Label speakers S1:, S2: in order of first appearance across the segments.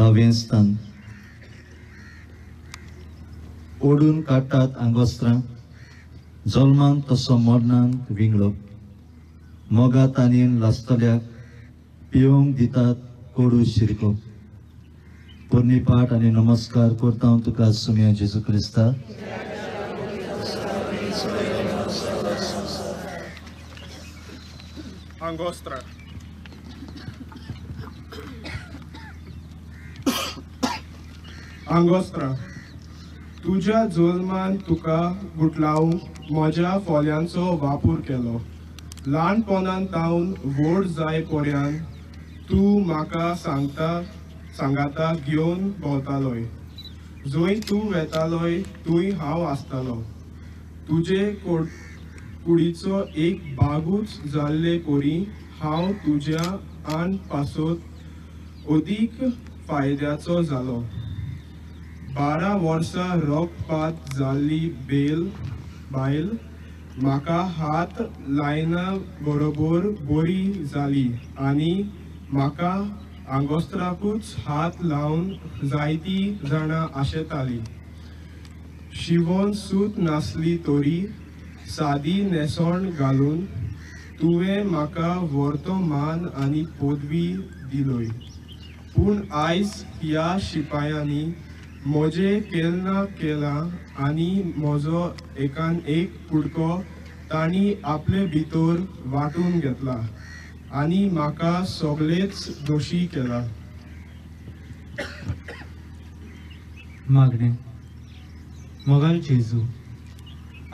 S1: 10वें स्थान. ओडून काडटात आंगोस्त्रां, जल्मान तसो मरणांत विंगडप. मोगात आनी लासतल्याक पिवंक दितात कोडू शिरको. पोरणी पाठ आनी नमस्कार करता हांव तुका सुम्या जेजू क्रिस्ता.
S2: Angostra. Angostra. तुझ्या जोल्मान तुका गुटलावंक म्हज्या फोल्यांचो वापूर केलो. ल्हानपणान तावन व्हड जाय पर्यंत तूं म्हाका सांगाता घेवन भोंवतालोय. जंय तूं वेतालोय थंय हांव आसतालो. तुजे कुडीचो एक भागूच जाल्ले परी हांव तुज्या आन पासत अदीक फायद्याचो जालो. 12 वर्सां रोगपात जाल्ली बायल म्हाका हात लायना बरोबर बरी जाली आनी म्हाका आंगोस्त्राकूच हात लावन जायती जाणां आशेताली. शिवोन सूत नासली तरी सादी नेसोण घालून तुवें म्हाका व्हरतो मान आनी पदवी दिलोय. पूण आयज ह्या शिपायांनी म्हजें केलना केलां आनी म्हजो एकान एक कुडको तांणी आपले भितर वांटून घेतला आनी म्हाका सगळेच दोशी केला.
S3: मागणे. मोगाल जेजू,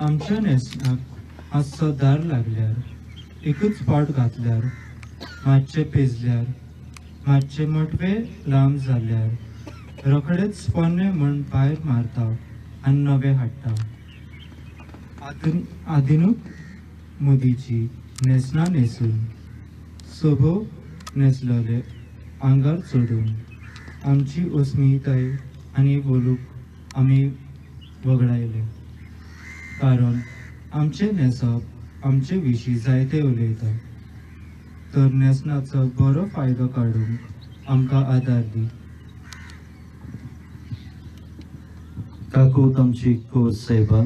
S3: आमच्या नेसनाक मातसो दार लागल्यार, एकूच पावट घातल्यार, मातशें पेजल्यार, मातशें मटवे लांब जाल्यार रोखडेच पोन्ने म्हण भायर मारता आनी नवे हाडटा. आदिनूच मुदीची नेसनां न्हेसून सोबो नेसलोले आंगार चडून आमची अस्मिताय आनी बोलूंक आमी वगडायले. कारण आमचें न्हेसप आमचे विशीं जायते उलयता. तर नेसनाचो बरो फायदो काडूंक आमकां आदार दी.
S1: काकूत आमची कोर सेवा.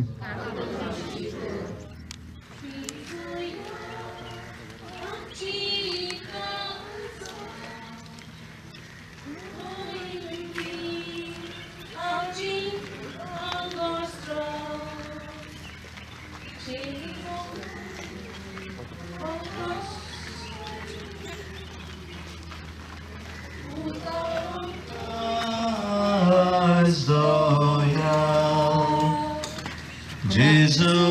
S1: Jesus